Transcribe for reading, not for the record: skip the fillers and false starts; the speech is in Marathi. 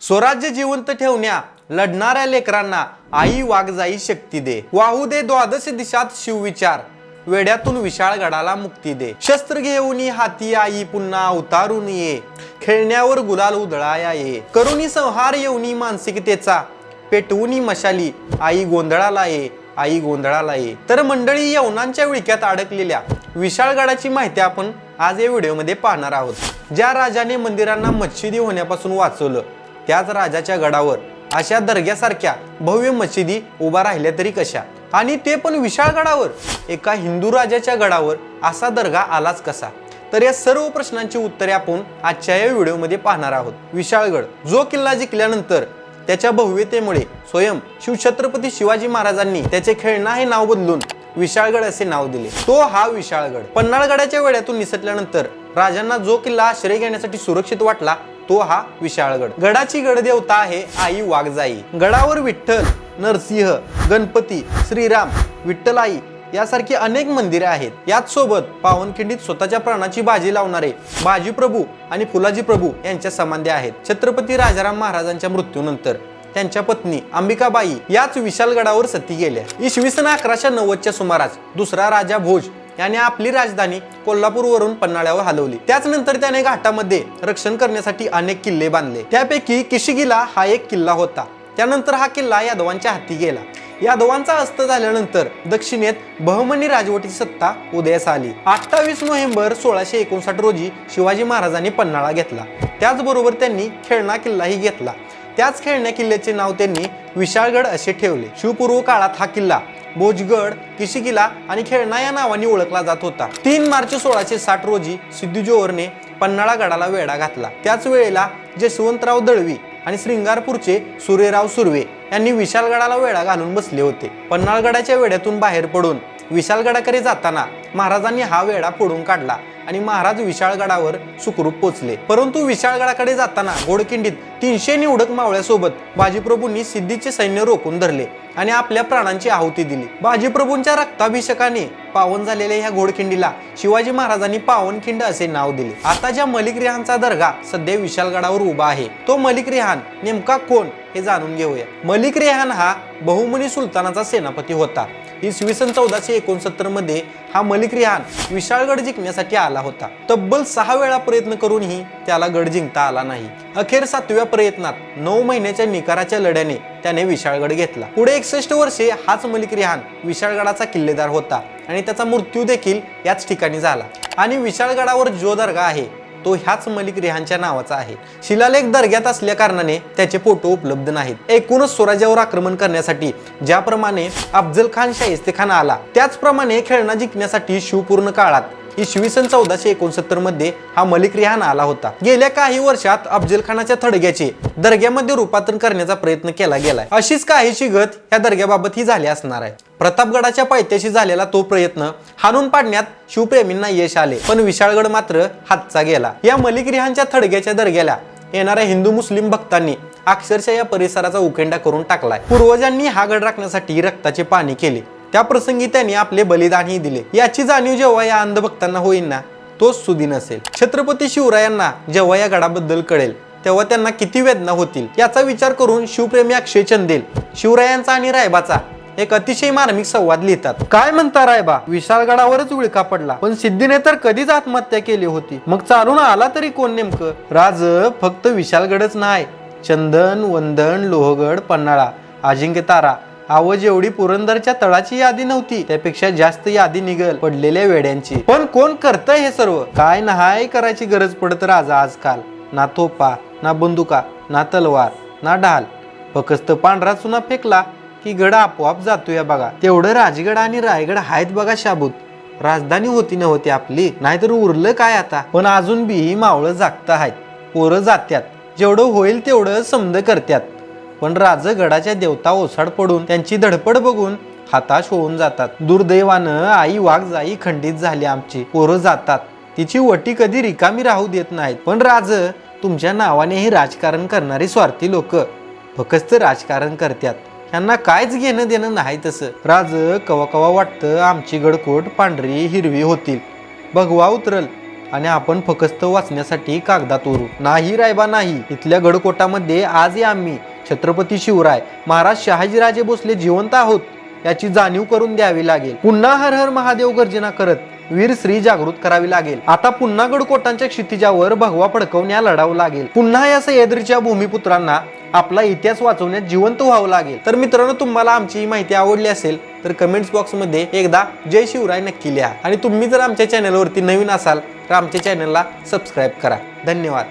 स्वराज्य जिवंत ठेवण्या लढणाऱ्या लेकरांना आई वाघजाई शक्ती दे। वाहू दे द्वादश दिशात शिवविचार, वेड्यातून विशाळगडाला मुक्ती दे। शस्त्र घेऊन हाती आई पुन्हा अवतारून ये, खेळण्यावर गुलाल उधळाया ये। करुणी संहार येऊनी मानसिकतेचा, पेटवूनी मशाली आई गोंधळाला ये, आई गोंधळाला ये। तर मंडळी, यवनांच्या विळख्यात अडकलेल्या विशाळगडाची माहिती आपण आज या व्हिडिओमध्ये पाहणार आहोत। ज्या राजाने मंदिरांना मशिदी होण्यापासून वाचवलं, त्याच राजाच्या गडावर अशा दर्ग्यासारख्या भव्य मशिदी उभा राहिल्या तरी कशा, आणि ते पण विशाळगडावर। एका हिंदू राजाच्या गडावर असा दर्गा आलाच कसा? तर या सर्व प्रश्नांची उत्तरे आपण आजच्या या व्हिडिओमध्ये पाहणार आहोत। विशाळगड जो किल्ला जिंकल्यानंतर त्याच्या भव्यतेमुळे स्वयं शिवछत्रपती शिवाजी महाराजांनी त्याचे खेळणा हे नाव बदलून विशाळगड असे नाव दिले। तो हा विशाळगड पन्हाळगडाच्या वेढ्यातून निसटल्यानंतर राजांना जो किल्ला आश्रय घेण्यासाठी सुरक्षित वाटला, तो हा विशाळगड। गडाची गडदेवता आहे आई वाघजाई। गडावर विठ्ठल, नरसिंह, गणपती, श्रीराम, विठ्ठलाई यासारखी अनेक मंदिरे आहेत। याच सोबत पावनखिंडीत स्वतःच्या प्राणाची बाजी लावणारे बाजी प्रभू आणि फुलाजी प्रभू यांच्या समाध्या आहेत। छत्रपती राजाराम महाराजांच्या मृत्यूनंतर त्यांच्या पत्नी अंबिकाबाई याच विशाळगडावर सती गेल्या। इसवी सन 1190च्या सुमारास दुसरा राजा भोज याने आपली राजधानी कोल्हापूरवरून पन्हाळ्यावर हलवली। त्याच नंतर त्याने घाटामध्ये रक्षण करण्यासाठी अनेक किल्ले बांधले। त्यापैकी किशगिला हा एक किल्ला होता। त्यानंतर हा किल्ला यादवांच्या हाती गेला। यादवांचा अस्त झाल्यानंतर दक्षिणेत बहमनी राजवटीची सत्ता उदयास आली। 28 नोव्हेंबर 1659 रोजी शिवाजी महाराजांनी पन्हाळा घेतला। त्याचबरोबर त्यांनी खेळणा किल्लाही घेतला। त्याच खेळण्या किल्ल्याचे नाव त्यांनी विशाळगड असे ठेवले। शिवपूर्व काळात हा किल्ला भोजगड, किशगिला आणि खेळणा या नावाने ओळखला जात होता। 3 मार्च 1660 रोजी सिद्धी जोहरने पन्हाळा गडाला वेढा घातला। त्याच वेळेला जसवंतराव दळवी आणि श्रींगारपूरचे सूर्यराव सुर्वे यांनी विशाळगडाला वेढा घालून बसले होते। पन्हाळगडाच्या वेढ्यातून बाहेर पडून विशाळगडाकडे जाताना महाराजांनी हा वेढा फोडून काढला आणि महाराज विशाळगडावर सुखरूप पोचले। परंतु विशाळगडाकडे जाताना घोडखिंडीत 300 निवडक मावळ्यासोबत बाजीप्रभूंनी सिद्धीचे सैन्य रोखून धरले आणि आपल्या प्राणांची आहुती दिली। बाजीप्रभूंच्या रक्ताभिषेकाने पावन झालेल्या ह्या घोडखिंडीला शिवाजी महाराजांनी पावनखिंड असे नाव दिले। आता ज्या मलिक रेहानचा दर्गा सध्या विशाळगडावर उभा आहे, तो मलिक रेहान नेमका कोण हे जाणून घेऊया। मलिक रेहान हा बहुमनी सुलतानाचा सेनापती होता। इसवी सन 1469 मध्ये हा मलिक रेहान विशाळगड जिंकण्यासाठी आला होता। तब्बल 6 वेळा प्रयत्न करूनही त्याला गड जिंकता आला नाही। अखेर 7व्या प्रयत्नात 9 महिन्याच्या निकाराच्या लढ्याने त्याने विशाळगड घेतला। पुढे 61 वर्षे हाच मलिक रेहान विशाळगडाचा किल्लेदार होता आणि त्याचा मृत्यू देखील याच ठिकाणी झाला। आणि विशाळगडावर जो दर्गा आहे तो ह्याच मलिक रेहानच्या नावाचा आहे। शिलालेख दर्ग्यात असल्या कारणाने त्याचे फोटो उपलब्ध नाहीत। एकूणच स्वराज्यावर आक्रमण करण्यासाठी ज्याप्रमाणे अफजल खान शाहिस्तेखान आला, त्याचप्रमाणे खेळणा जिंकण्यासाठी शिवपूर्ण काळात इसवी सन 1469 मध्ये हा मलिक रेहान आला होता। गेल्या काही वर्षात अफजल खानाच्या थडग्याचे दर्ग्यामध्ये रूपांतरण करण्याचा प्रयत्न केला गेलाय। अशीच काहीशी गत ह्या दर्ग्याबाबत ही झाली असणार आहे। प्रतापगडाच्या पायथ्याशी झालेला तो प्रयत्न हाणून पाडण्यात शिवप्रेमींना यश आले, पण विशाळगड मात्र हातचा गेला। या मलिक रेहानच्या थडग्याच्या दर्ग्याला येणाऱ्या हिंदू मुस्लिम भक्तांनी अक्षरशः या परिसराचा उकेंडा करून टाकलाय। पूर्वजांनी हा गड राखण्यासाठी रक्ताचे पाणी केले, त्या प्रसंगी त्यांनी आपले बलिदानही दिले। याची जाणीव जेव्हा या अंधभक्तांना होईल ना, तोच सुदिन असेल। छत्रपती शिवरायांना जेव्हा या गडाबद्दल कळेल, तेव्हा त्यांना किती वेदना होतील याचा विचार करून शिवप्रेमी अक्षय चंदेल शिवरायांचा आणि रायबाचा एक अतिशय मार्मिक संवाद लिहितात। काय म्हणता रायबा, विशाळगडावरच विळखा पडला, पण सिद्धीने तर कधीच आत्महत्या केली होती, मग चालून आला तरी कोण नेमकं? राज फक्त विशाळगडच नाही, चंदन, वंदन, लोहगड, पन्हाळा, अजिंक्य तारा, आवाज एवढी पुरंदरच्या तळाची यादी नव्हती, त्यापेक्षा जास्त यादी निघल पडलेल्या वेड्यांची। पण कोण करतंय हे सर्व? काय नाही करायची गरज पडत राजा आजकाल। ना तोफा, ना बंदुका, ना तलवार, ना ढाल, फक्त पांढरा चुना फेकला की गड आपोआप जातोय बघा। तेवढं राजगड आणि रायगड आहेत बघा शाबूत। राजधानी होती नव्हती आपली, नाहीतर उरलं काय आता? पण अजून बी मावळं जागत आहेत, पोरं जात्यात, जेवढं होईल तेवढं समज करत्यात। पण राजगडाच्या देवता ओसाड पडून त्यांची धडपड बघून हताश होऊन जातात। दुर्दैवानं आई वाघजाई खंडित झाली आमची, पोरं जातात, तिची वटी कधी रिकामी राहू देत नाहीत। पण राज, तुमच्या नावाने ही राजकारण करणारी स्वार्थी लोक फक्त राजकारण करतात, त्यांना कायच घेणं देणं नाही तसं। राज, कवा कवा वाटतं आमची गडकोट पांढरी हिरवी होतील, भगवा उतरल आणि आपण फक्त वाचण्यासाठी कागदात उरू. नाही रायबा नाही, इथल्या गडकोटामध्ये आजही आम्ही छत्रपती शिवराय महाराज शहाजीराजे भोसले जिवंत आहोत याची जाणीव करून द्यावी लागेल. पुन्हा हर हर महादेव गर्जना करत वीर श्री जागृत करावी लागेल. आता पुन्हा गडकोटांच्या क्षितिजावर भगवा फडकवण्या लढावं लागेल. पुन्हा या सह्याद्रीच्या भूमिपुत्रांना आपला इतिहास वाचवण्यात जिवंत व्हावं लागेल. तर मित्रांनो, तुम्हाला आमची ही माहिती आवडली असेल तर कमेंट्स बॉक्स मध्ये एकदा जय शिवराय नक्की लिहा. आणि तुम्ही जर आमच्या चॅनलवरती नवीन असाल तर आमच्या चॅनलला सबस्क्राईब करा. धन्यवाद.